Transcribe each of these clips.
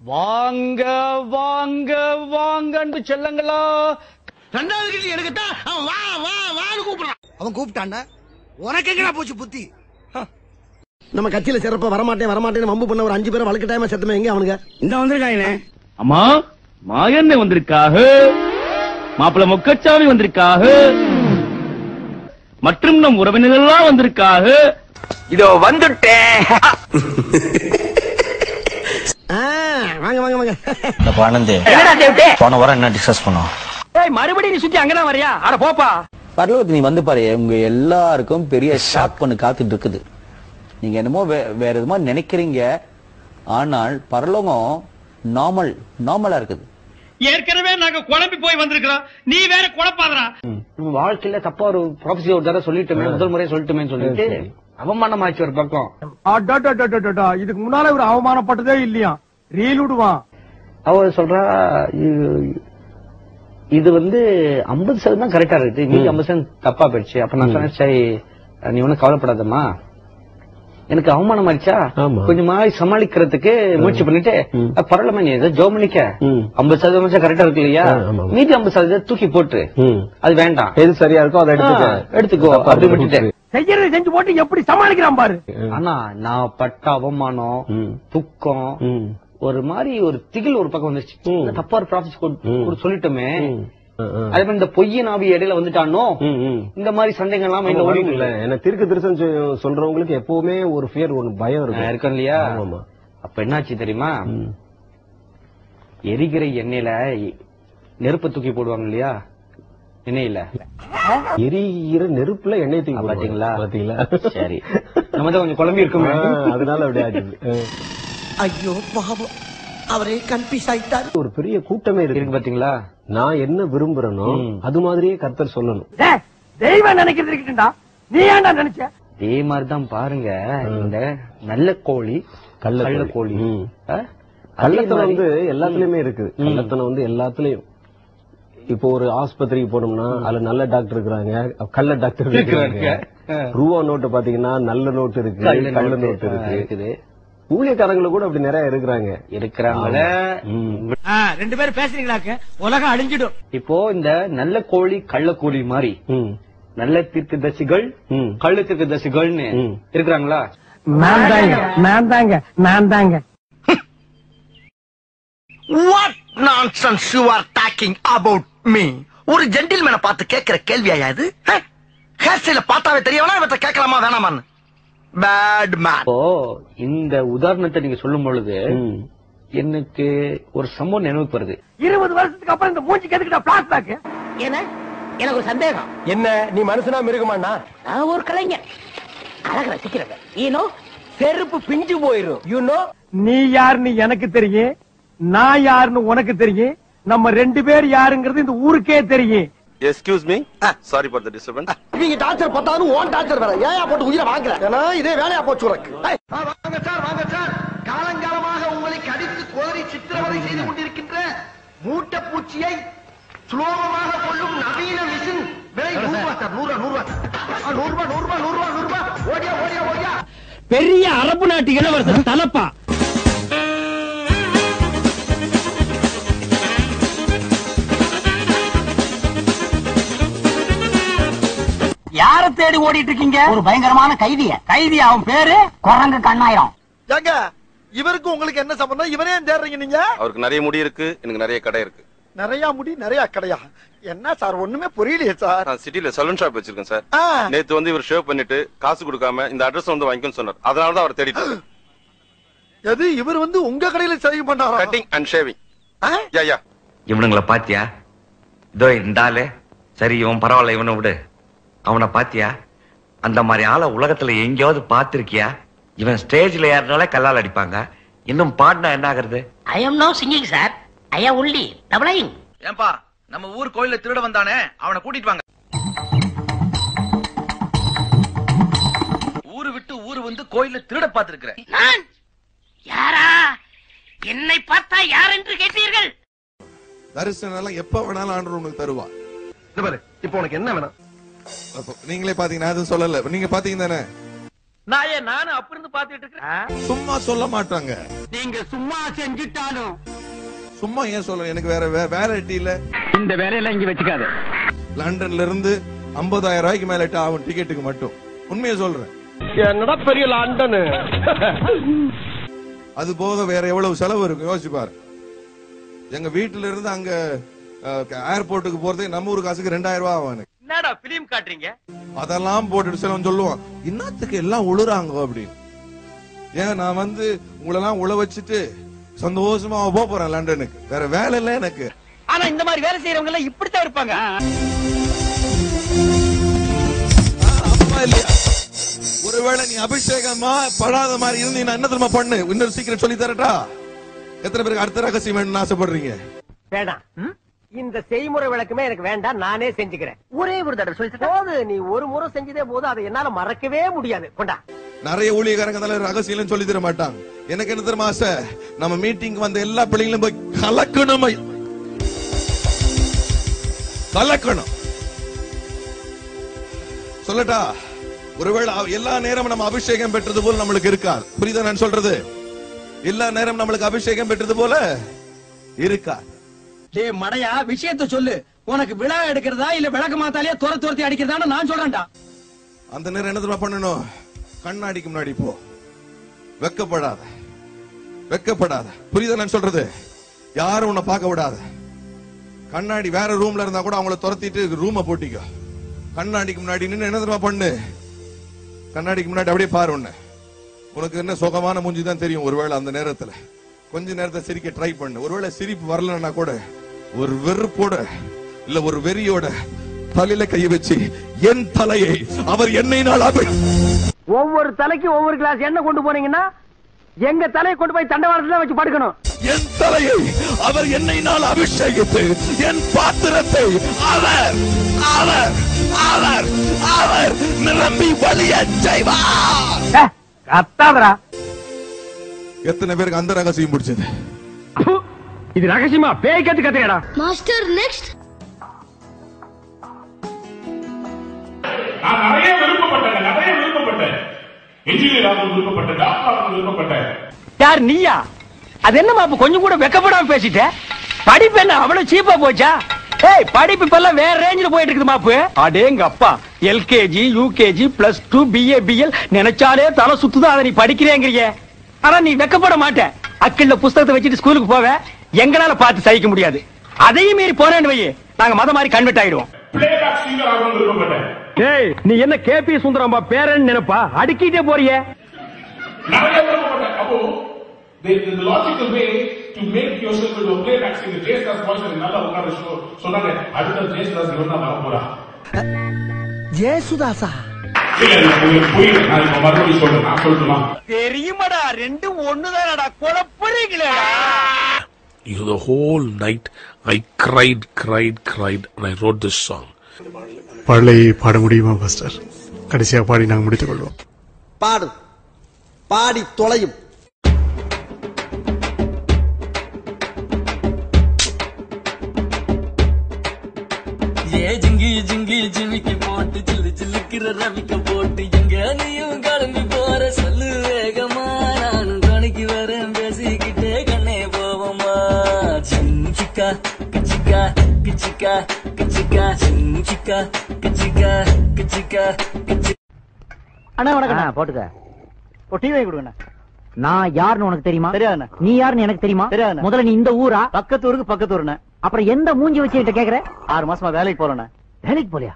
வாங்க வாங்க வாங்க அன்பு செல்லங்களா. ரெண்டாவது கேள்வி எடுக்கத்தான் அவன் வா வா வான்னு கூப்பிடுறான். அவன் கூப்பிட்டான்டா, உனக்கு எங்கடா போச்சு புத்தி? நம்ம கட்சியில சிறப்பா வரமாட்டேன்னு வம்பு பண்ண ஒரு 5 பேரை வழக்கு டைமா செத்துமே எங்க அவனுங்க? இந்த வந்திருக்காங்க. அம்மா மாயண்ணே வந்திருக்காக, மாப்பிள்ள மொக்கச்சாமி வந்திருக்காக, மற்றும் நம் உறவினர்கள்லாம் வந்திருக்காக. இதோ வந்துட்டேன். வாங்க வாங்க வாங்க. போன வாரம் என்ன டிஸ்கஸ் பண்ணோம்? மறுபடியும் நீ சுத்தி அங்கதான் வரியா? அட போப்பா. பரலோகத்து நீ வந்து பாரு, உங்க எல்லாருக்கும் பெரிய ஷாக் பண்ணு காத்துட்டு இருக்குது. நீங்க என்னமோ வேற எதுமோ நினைக்கிறீங்க, ஆனால் பரலோகம் நார்மலா இருக்குது. ஏற்கனவே நாங்க குழம்பி போய் வந்திருக்கிறோம், நீ வேற குழப்பாதரா. வாழ்க்கையில தப்பா ஒரு ப்ராஃபஸி ஒரு தடவை சொல்லிட்டுமே, முதல் முறை சொல்லிட்டுமே சொல்லிட்டு அவமானமாச்சு ஒரு பக்கம். இதுக்கு முன்னால ஒரு அவமானப்பட்டதே இல்லையா? ரீல் விடுவான். அவர் சொல்றா இது வந்து 50% தான் கரெக்டா இருக்கு, மீதி 50% தப்பா போயிடுச்சு. அப்ப நான் சொன்னேன், சரி நீ ஒன்னும் கவலைப்படாதம்மா, எனக்கு அவமானம் ஆயிடுச்சா கொஞ்சம் மாதிரி சமாளிக்கிறதுக்கு முயற்சி பண்ணிட்டு பரவாயில்ல நீ ஏதோ ஜோமனிக்க 50% கரெக்டா இருக்கு இல்லையா, மீதி 50% தூக்கி போட்டு அது வேண்டாம், எது சரியா இருக்கோ அதை எடுத்துக்கோ அப்படி விட்டுட்டேன். செய்யறது செஞ்சு போட்டு எப்படி சமாளிக்கிறான் பாரு. ஆனா நான் பட்ட அவமானம், துக்கம், ஒரு மாதிரி ஒரு திகில் ஒரு பக்கம் வந்துருச்சு. தப்பா ஒரு ப்ராஃபஸ் சொல்லிட்டோமே, அதே மாதிரி இந்த பொய்யின் ஆவி இடையில வந்துட்டானோ, இந்த மாதிரி சந்தேகம்லாம் மைண்ட்ல ஓடிட்டு இல்ல. என்ன திருக்கு திருசன் சொல்றவங்களுக்கு எப்பவுமே ஒரு ஃபியர், ஒரு பயம் இருக்கும் இல்லையா? அப்ப என்னாச்சு தெரியுமா, எரிகிற எண்ணெயில நெருப்பு தூக்கி போடுவாங்க இல்லையா, எண்ணெயில எரிகிற நெருப்புல எண்ணெய் தூக்கி பாத்தீங்களா? சரி, நம்ம தான் கொஞ்சம் குழம்பி இருக்குமே, அதனால அப்படி ஆச்சு. ஐயோ பாவம், அவரே கன்ஃபியூஸ் ஆயிட்டார். ஒரு பெரிய கூட்டமே இருக்கு பாத்தீங்களா? நான் என்ன விரும்புறேனோ அது மாதிரியே கர்த்தர் சொல்லணும். தெய்வம் நினைக்கிறது இருக்கா, நீ ஏன்டா நினைச்ச? இதே மாதிரிதான் பாருங்க, இந்த நல்ல கோழி கள்ள கோழி. கள்ளத்தனம் வந்து எல்லாத்துலயுமே இருக்குது. கள்ளத்தனம் வந்து எல்லாத்துலயும். இப்போ ஒரு ஆஸ்பத்திரிக்கு போனோம்னா அதுல நல்ல டாக்டர் இருக்கிறாங்க, கள்ள டாக்டர் இருக்கிறாங்க. ரூபா நோட்டு பாத்தீங்கன்னா நல்ல நோட்டு இருக்கு, கள்ள நோட்டு இருக்குது. ஊழியக்காரங்களும் கூட அப்படி நிறைய இருக்கிறாங்க. ரெண்டு பேரும் பேசுறீங்களாக்க உலகம் அழிஞ்சிடும். இப்போ இந்த நல்ல கோழி கள்ள கோழி மாதிரி நல்ல தீர்க்கதரிசிகள் கள்ள தீர்க்கதரிசிகள்னு இருக்கிறாங்களா? நான் தாங்க. What nonsense you are talking about me? ஒரு ஜென்டில்மேனை பார்த்து கேட்கிற கேள்வியா இது? ஹேர் ஸ்டைல பார்த்தாவே தெரியவனா இவற்றை கேட்கலாமா வேணாமான்னு? Bad man. இப்போ இந்த உதாரணத்தை நீங்க சொல்லும் பொழுது எனக்கு ஒரு சம்பவம் நினைவுக்கு வருது. 20 வருஷத்துக்கு அப்புறம் இந்த மூஞ்சி கேட்டுக்கிட்ட பிளாஷ்பேக். ஏன்னா எனக்கு ஒரு சந்தேகம். என்ன நீ மனுஷனா மிருகமானா? நான் ஒரு கலைஞர், அழகு ரசிக்கிறவன். யூனோ செருப்பு பிஞ்சு போயிரும். யூனோ நீ யாருன்னு எனக்கு தெரியும், நான் யாருன்னு உனக்கு தெரியும், நம்ம 2 பேர் யாருங்கிறது இந்த ஊருக்கே தெரியும். Excuse me, sorry for the disturbance. நீங்க டார்ச்சர் பத்தாலும் ஓன் டார்ச்சர் வேற ஏயா போட்டு உயிரை வாங்குற? ஏன்னா இதே வேலையா போச்சு உனக்கு. வாங்க சார், காலங்காலமாக உங்களை கடித்து கோரி சித்திரவதை செய்து கொண்டிருக்கின்ற மூட்டை பூச்சியை சுலோகமாக கொள்ளும் நவீன மிஷின் விலை 100 ரூபாய் சார். 100 ரூபாய். ஓடியா. பெரிய அரபு நாட்டு இளவரசர் தலப்பா. யார தேடி ஓடிட்டு இருக்கீங்க? ஒரு பயங்கரமான கைதி. அவன் பேரு குரங்கு கண்ணாயிரம். ஏங்க இவருக்கு உங்களுக்கு என்ன சம்பந்தம்? இவரே தேடுறீங்க நீங்க? அவருக்கு நிறைய முடி இருக்கு, எனக்கு நிறைய கடை இருக்கு. நிறைய முடி நிறைய கடையா? என்ன சார் ஒண்ணுமே புரியலையே சார். நான் சிட்டில சலூன் ஷாப் வச்சிருக்கேன் சார். நேத்து வந்து இவர் ஷேவ் பண்ணிட்டு காசு கொடுக்காம இந்த அட்ரஸ் வந்து வாங்கிக்கணும்னு சொன்னார். அதனாலதான் அவர் தேடிட்டு. எது இவர் வந்து உங்க கடையில சேவிங் பண்றாரா? Cutting and shaving. யா இவனுங்களை பாத்தியா? இதோ இந்த ஆளு சரி, இவன் பரவாயில்ல, இவனை விடு. அவனை பாத்தியா? அந்த மாதிரி ஆளை உலகத்துல எங்கேயாவது பாத்திருக்கியா? இவன் ஸ்டேஜ்ல ஏறினாலே கல்லால் அடிப்பாங்க, இன்னும் பாடினா என்ன ஆகுறது? I am no singing sir, I am only doubling. ஏன்பா நம்ம ஊர் கோயில்ல திருட வந்தானே, அவனை கூட்டிட்டு வாங்க. ஊரு விட்டு ஊரு வந்து கோயில்ல திருட பாத்துருக்கிறேன். நான் யாரா? என்னை பார்த்தா யார் என்று கேட்டீர்கள்? தரிசனம் எல்லாம் எப்ப வேணாலும் ஆண்டவர் உங்களுக்கு தருவா. இப்போ உனக்கு என்ன வேணும்? நீங்களே பாத்தீங்கன்னா அது சொல்லல, நீங்க பாத்தீங்க தானே? நானும் அப்ப இருந்து பாத்துட்டு இருக்கேன். சும்மா சொல்ல மாட்டாங்க. நீங்க சும்மா செஞ்சுட்டாலும் சும்மா ஏன் சொல்ல, எனக்கு வேற வேலைட்டி இல்ல. இந்த வேலையெல்லாம் இங்க வச்சுக்காத. லண்டன்ல இருந்து 50,000 ரூபாய்க்கு மேல ஆகும் டிக்கெட்டுக்கு மட்டும். உண்மையை சொல்றேன். என்னடா பெரிய லண்டனு. அது போக வேற எவ்வளவு செலவு இருக்கு யோசிச்சு பாரு. எங்க வீட்டுல இருந்து அங்க ஏர்போர்ட்டுக்கு போறதுக்கு நம்ம ஊர் காசுக்கு 2000 ரூபாய் ஆகும். என்னடா பிலிம் காட்டுறீங்க? அதெல்லாம் போட்டுட்டு சிலவன் சொல்லுவான், இன்னத்துக்கு எல்லாம் உழுறாங்க அப்படின்னு. ஏன் நான் வந்து உங்களெல்லாம் உழ வச்சுட்டு சந்தோஷமா போறேன் லண்டனுக்கு. வேற வேலை இல்ல எனக்கு. ஆனா இந்த மாதிரி வேலை செய்யறவங்க எல்லாம் இப்படித்தான் இருப்பாங்க. இல்லையா? ஒருவேளை நீ அபிஷேகமா படாத மாதிரி இருந்து நான் என்ன தெரியுமா பண்ணு, இன்னொரு சீக்கிரம் சொல்லி தரட்டா? எத்தனை பேருக்கு அடுத்த ரகசியம் வேணும்னு ஆசைப்படுறீங்க? வேண்டாம், இந்த செய்முறை விளக்குமே எனக்கு வேண்டாம், நானே செஞ்சுக்கிறேன். ஒரே ஒரு தடவை சொல்லி நீ ஒரு முறை செஞ்சதே போது அதை என்னால மறக்கவே முடியாது. கொண்டா. நிறைய ஊழியக்காரங்க ரகசியம் சொல்லி தர மாட்டாங்க. எனக்கு என்ன தெரியுமா ஆசை, நம்ம மீட்டிங் வந்த எல்லா பிள்ளைங்களும் போய் கலக்கணும். கலக்கணும் சொல்லட்டா? ஒருவேளை எல்லா நேரமும் நம்ம அபிஷேகம் பெற்றது போல நம்மளுக்கு இருக்காது. புரியுதா நான் சொல்றது? எல்லா நேரம் நம்மளுக்கு அபிஷேகம் பெற்றது போல இருக்கா? டேய் மடையா, விஷயத்தை சொல்லு. உனக்கு விழா எடுக்கிறதா இல்ல விளக்கு மாத்தாலே துரத்தி அடிக்கிறதான்னு நான் சொல்றேன்டா. அந்த நேரம் என்ன தெரியுமா பண்ணணும்? கண்ணாடிக்கு முன்னாடி போ. வெக்கப்படாத, வெக்கப்படாத. புரியுதா நான் சொல்றது? யாரும் உன்னை பார்க்க விடாத. கண்ணாடி வேற ரூம்ல இருந்தா கூட அவங்கள துரத்திட்டு ரூமை போட்டிக்கோ. கண்ணாடிக்கு முன்னாடி நின்று என்ன தெரியுமா பண்ணு? கண்ணாடிக்கு முன்னாடி அப்படியே பாரு. உனக்கு என்ன சுகமான மூஞ்சி தான் தெரியும். ஒருவேளை அந்த நேரத்துல கொஞ்ச நேரத்தை சிரிக்க ட்ரை பண்ணு. ஒருவேளை சிரிப்பு வரலன்னா கூட ஒரு வெறுப்போட இல்ல ஒரு வெறியோட தலையில கையை வச்சு, என் தலையை அவர் எண்ணெயினால் ஒவ்வொரு தலைக்கு ஒவ்வொரு கிளாஸ் எண்ணெய் கொண்டு போனீங்கன்னா எங்க தலையை கொண்டு போய் தண்டவாளத்துல வச்சு படுக்கணும். என் தலையை அவர் எண்ணெயினால் அபிஷேகித்து என் பாத்திரத்தை அவர் அவர் அவர் அவர் நிரம்பி வழிய செய்வார். அத்தாவரா? எத்தனை பேருக்கு அந்த ரகசியம் பிடிச்சது? இது ரகசியமா? பேய் கத்து கத்துறடா மாஸ்டர். நெக்ஸ்ட். நான் நிறைய விருப்பப்பட்டேன். இன்ஜினியர் ஆக விருப்பப்பட்டேன், டாக்டர் ஆக விருப்பப்பட்டேன். யார் நீயா? அது என்னமா அப்ப கொஞ்சம் கூட வெக்கப்படாம பேசிட்ட? படிப்பு என்ன அவ்வளவு சீப்பா போச்சா? ஏய், படிப்பு இப்பெல்லாம் வேற ரேஞ்சில போயிட்டு இருக்குது மாப்பு. அடேங்க அப்பா, எல்கேஜி யூகேஜி +2 BA BL நினைச்சாலே தலை சுத்துதான். அதை நீ படிக்கிறேங்கிறீங்க. ஆனா நீ வெக்கப்பட மாட்ட. அக்கிள்ள புஸ்தகத்தை வச்சுட்டு ஸ்கூலுக்கு போவ. எங்களால பார்த்து சகிக்க முடியாது. அதையும் மீறி போறேன்னு வை, நாங்க மத மாதிரி கன்வெர்ட் ஆயிடுவோம். ஏய், நீ என்ன கேபி சுந்தரம்பா பேரன் நினைப்பா? அடுக்கிட்டே போறிய. The logical way to make yourself into a playback singer, J.S. voice நல்லா உட்கார்ந்து சொன்னாங்க. அடுத்த J.S. இவன் தான் வர போறா. ஜேசுதாசா? புரியல, நான் இப்ப மறுபடியும் சொல்றேன். நான் சொல்லட்டுமா? தெரியுமாடா, ரெண்டும் ஒண்ணுதானடா. குழப்பறீங்களேடா. The whole night I cried and I wrote this song. பாடலை பாட முடியுமா பாஸ்டர்? கடைசியா பாடி நாங்க முடித்துக் கொள்வோம். பாடு, பாடி தொலையும். ஜிங்கி ஜிங்கி ஜிமிக்கி போட்டு சில்லு சில்லுக்கிற ரவிக்க போட்டு எங்க நீயும் கிளம்பி போற சொல்லு வேகமா. நானும் துணைக்கு வரேன் பேசிக்கிட்டே கண்ணே போவோமா. சிக்கா கிச்சிக்கா கிச்சிக்கா கிச்சிக்கா சிக்கா கிச்சிக்கா கிச்சிக்கா கிச்சி. அண்ணா வணக்கம். போட்டுக்க. ஒரு டிவி கொடுங்க. நான் யாருன்னு உனக்கு தெரியுமா? தெரியாது. நீ யாருன்னு எனக்கு தெரியுமா? தெரியாது. முதல்ல நீ இந்த ஊரா? பக்கத்து ஊருக்கு பக்கத்து ஊருன்னு. அப்புறம் எந்த மூஞ்சி வச்சுக்கிட்ட கேக்குற? 6 மாசமா வேலைக்கு போறேன். வேலைக்கு போலியா?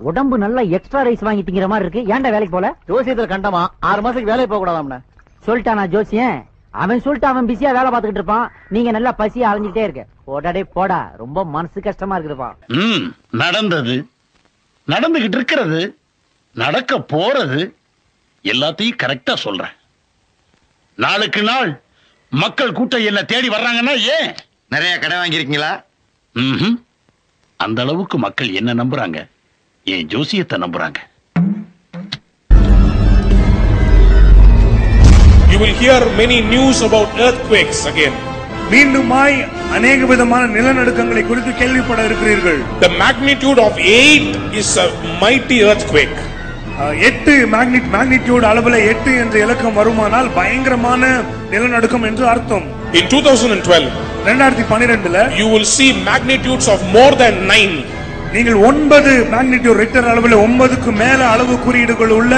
உடம்பு நல்லா எக்ஸ்ட்ரா ரைஸ் வாங்கி திங்கிற மாதிரி இருக்கு. ஏன்டா வேலைக்கு போல? ஜோசியத்துல கண்டமா 6 மாசத்துக்கு வேலைக்கு போக கூடாதாம்னு சொல்லிட்டானா ஜோசியன்? அவன் சொல்லிட்டு அவன் பிஸியா வேலை பார்த்துக்கிட்டு இருப்பான். நீங்க நல்லா பசியா அலைஞ்சிட்டே இருக்க. போடாடே போடா, ரொம்ப மனசு கஷ்டமா இருக்குதுப்பா. நடந்தது, நடந்துகிட்டு இருக்கிறது, நடக்க போறது எல்லாத்தையும் கரெக்டா சொல்றேன். நாளுக்கு நாள் மக்கள் கூட்டம் என்ன தேடி வர்றாங்கன்னா ஏன்? நிறைய கடை வாங்கிருக்கீங்களா? அந்த அளவுக்கு மக்கள் என்ன நம்புறாங்க, என் ஜோசியத்தை நம்புறாங்க. You will hear many news about earthquakes again. மீண்டுமாய் அநேக விதமான நிலநடுக்கங்களை குறித்து கேள்விப்பட இருக்கிறீர்கள். The magnitude of 8 is a mighty earthquake. 8 magnitude அளவுல 8 என்ற இலக்கம் வருமானால் பயங்கரமான நிலநடுக்கம் என்று அர்த்தம். In 2012, 2012ல you will see magnitudes of more than 9. நீங்கள் 9 மேக்னிடியூட் ரிக்டர் அளவுல 9க்கு மேல அளவு குறியீடுகள் உள்ள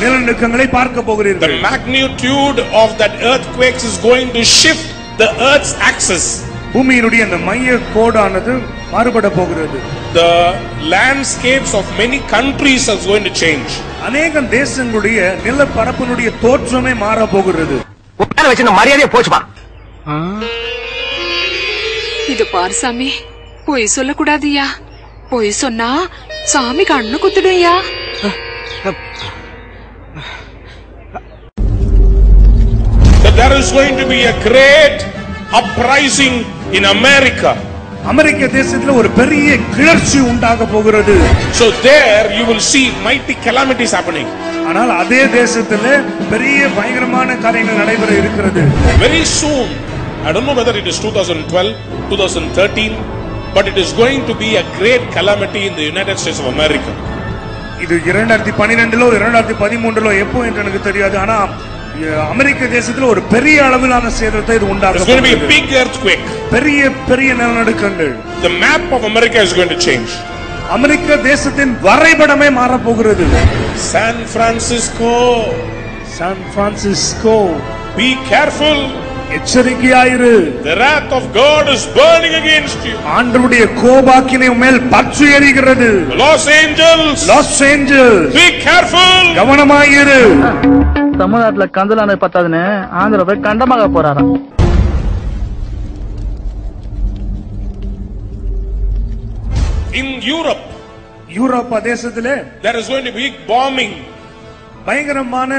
நிலநடுக்கங்களை பார்க்க போகிறீர்கள். The magnitude of that earthquakes is going to shift the earth's axis. பூமியினுடைய அந்த மைய கோடானது மாறுபட போகிறது. The landscapes of many countries are going to change. அநேக தேசங்களுடைய நிலப்பரப்பினுடைய தோற்றமே மாற போகிறது. உட்கார வச்சு மரியாதையே போச்சுமா. இது பாரு சாமி, பொய் சொல்லக்கூடாதுயா. பொய் சொன்னா சாமி கண்ணு குத்துடுயா. There is going to be a great uprising in America. அமெரிக்க தேசத்துல ஒரு பெரிய கிளர்ச்சி உண்டாக போகிறது. So there you will see mighty calamities happening. ஆனால் அதே தேசத்துல பெரிய பயங்கரமான காரியங்கள் நடைபெற இருக்கிறது. Very soon, I don't know whether it is 2012, 2013, but it is going to be a great calamity in the United States of America. இது 2012லோ 2013லோ எப்போ என்று எனக்கு தெரியாது. ஆனா அமெரிக்க தேசத்துல ஒரு பெரிய அளவிலான சேதத்தை இது உண்டாக்கும். It's going to be a big earthquake. பெரிய நிலநடுக்கங்கள். The map of America is going to change. அமெரிக்க தேசத்தின் வரைபடமே மாற போகிறது. San Francisco. Be careful. எச்சரிக்கையாயிரு. The wrath of God is burning against you. ஆண்டவருடைய கோபாக்கினை மேல் பற்றி எரிகிறது. Los Angeles. Be careful. கவனமாயிரு. தமிழ்நாட்டுல கந்தலான பத்தாதுன்னு ஆந்திர போய் கண்டமாக போறாராம். In Europe, யூரோப்பா தேசத்திலே there is going to be bombing. பயங்கரமான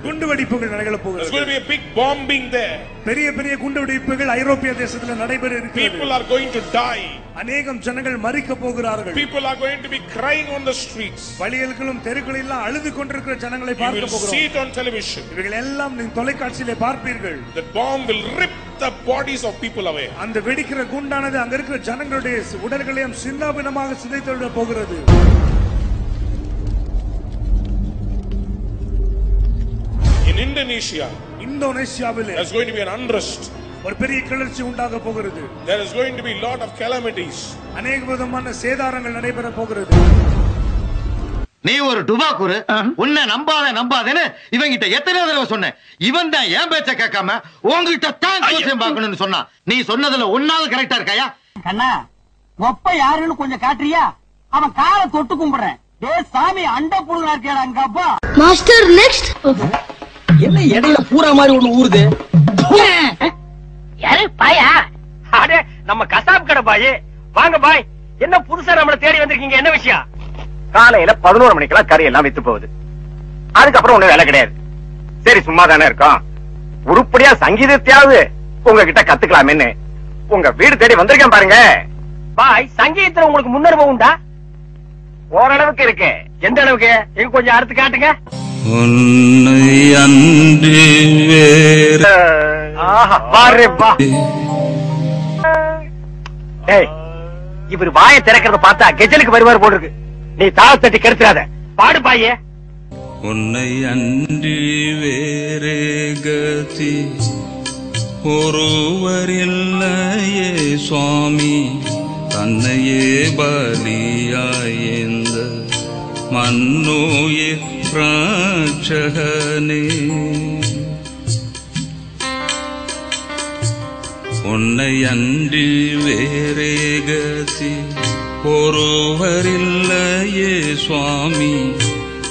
குண்டுவெடிப்புகள் நடைபெற போகிறது. There's going to be a big bombing there. பெரிய குண்டுவெடிப்புகள் ஐரோப்பிய தேசத்துல நடைபெற இருக்கிறது. People are going to die. அநேகம் ஜனங்கள் மரிக்க போகிறார்கள். People are going to be crying on the streets. வழிகளிலும் தெருக்களிலும் அழுது கொண்டிருக்கிற ஜனங்களை பார்க்க போகிறோம். You will see it on television. இவைகள் எல்லாம் நீங்க தொலைக்காட்சியிலே பார்ப்பீர்கள். The bomb will rip the bodies of people away. அந்த வெடிக்கிற குண்டானது அங்க இருக்கிற ஜனங்களுடைய உடல்களையும் சின்னாபின்னமாக சிதைத்து போகிறது. In Indonesia, இந்தோனேசியாவிலே there's going to be an unrest. ஒரு பெரிய கிளர்ச்சி உண்டாக போகிறது. There is going to be lot of calamities. அநேக விதமான சேதாரங்கள் நடைபெற போகிறது. நீ ஒரு டுபாக்குரு, உன்னை நம்பாதேன்னு இவங்கிட்ட எத்தனை தடவை சொன்னேன். இவன் தான் என் பேச்ச கேட்காம உங்ககிட்ட தான் ஜோசியம் பார்க்கணும்னு சொன்னா. நீ சொன்னதுல ஒன்னாவது கரெக்டா இருக்காயா? கண்ணா, ஒப்ப யாருன்னு கொஞ்சம் காட்டுறியா? அவன் காலை தொட்டு கும்பிடுறேன். டேய் சாமி, அண்ட புழுங்கா இருக்கேடா அங்க அப்பா. Master next. என்ன இடையில பூரா மாதிரி ஒண்ணு ஊறுது? யாரு பாயா? அடே நம்ம கசாப் கடை பாய். வாங்க பாய், என்ன புதுசா நம்மள தேடி வந்திருக்கீங்க? என்ன விஷயம்? காலையில 11 மணிக்கெல்லாம் கறி எல்லாம் வித்து போகுது. அதுக்கப்புறம் ஒண்ணு வேலை கிடையாது. சரி சும்மா தானே இருக்கோம், உருப்படியா சங்கீதத்தையாவது உங்ககிட்ட கத்துக்கலாமேன்னு உங்க வீடு தேடி வந்திருக்கேன் பாருங்க. பாய், சங்கீதத்துல உங்களுக்கு முன்னனுபவம் உண்டா? ஓரளவுக்கு இருக்கு. எந்த அளவுக்கு? எங்க கொஞ்சம் அறுத்து காட்டுங்க. உன்னை அன்றி வேறு இவர் வாயை திறக்கிறத பார்த்தா கெஜலுக்கு வருவார் போல இருக்கு. நீ தாள தட்டி கெடுத்துறாத. பாடு பாயே. உன்னை அன்றி வேறே கதி ஒருவரில்லையே சுவாமி, தன்னையே பலியாயந்த மன்னோயே ராட்சகனே. உன்னை அன்றி வேறே கதி ஒருவரில்லையே சுவாமி,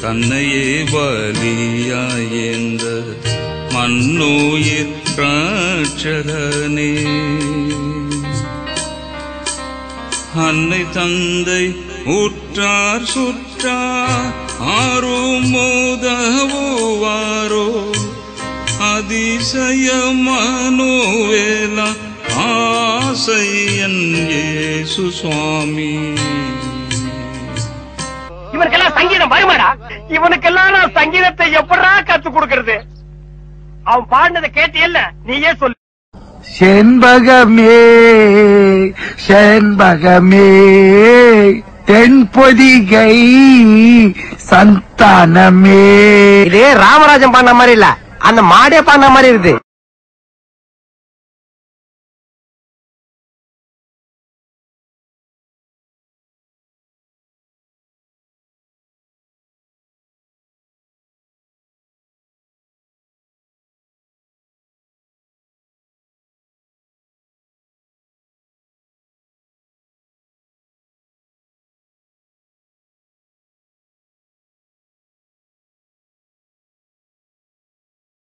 தன்னையே பலியாயந்த மன்னோயிர் ராட்சகனே. அன்னை தந்தை உற்றார் சுற்றார் ஆரும் உதவுவாரோ, அதிசய மனோவேலா ஆசையன் இயேசு சுவாமி. இவனுக்கெல்லாம் சங்கீதம் வருமாடா? இவனுக்கெல்லாம் நான் சங்கீதத்தை எப்படா கத்து கொடுக்கிறது? அவன் பாடினதை கேட்டியல்ல, நீயே சொல்லு. செண்பகமே செண்பகமே தென்பொதிகை சந்தானமே. இதே ராமராஜன் பாடின மாதிரி இல்ல, அந்த மாடே பாடின மாதிரி இருக்கு.